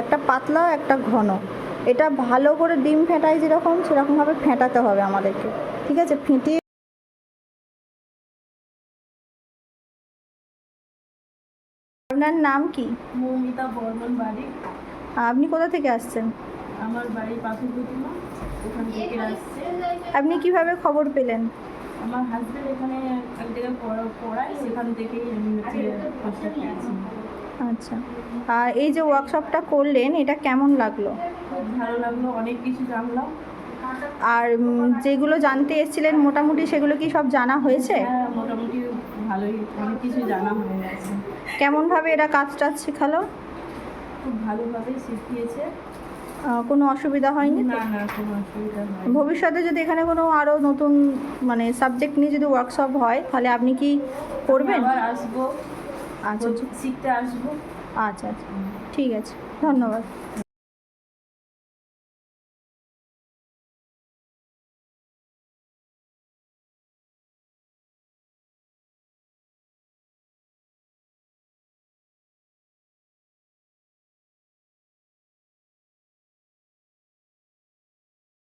একটা পাতলা একটা ঘন, এটা ভালো করে ডিম ফেটাই যেরকম সেরকমভাবে ফেটাতে হবে আমাদেরকে, ঠিক আছে? ফেটিয়ে আপনার নাম কি? মৌমিতা বর্মন বাড়ি। আপনি কোথা থেকে আসছেন? আমার বাড়ি পাথর প্রতিমা, ওখান থেকে আসছে। আপনি কিভাবে খবর পেলেন? আমার হাজবেন্ড এখানে এক জায়গায় পড়ায়, সেখান থেকেই আমি হচ্ছে খোঁজটা পেয়েছি। আচ্ছা, আর এই যে ওয়ার্কশপটা করলেন এটা কেমন লাগলো? খুব ভালো লাগলো, অনেক কিছু জানলাম। আর যেগুলো জানতে এসেছিলেন মোটামুটি সেগুলো কি সব জানা হয়েছে? হ্যাঁ, মোটামুটি ভালোই অনেক কিছু জানা হয়ে গেছে। কেমনভাবে এরা কাজ টাজ শেখালো? খুব ভালোভাবেই শিখিয়েছে। কোনো অসুবিধা হয়নি? না না, কোনো অসুবিধা হয়নি। ভবিষ্যতে যদি এখানে কোনো আরও নতুন মানে সাবজেক্ট নিয়ে যদি ওয়ার্কশপ হয় তাহলে আপনি কি করবেন? আবার আসবো, আচ্ছা শিখতে আসবো। আচ্ছা আচ্ছা, ঠিক আছে, ধন্যবাদ।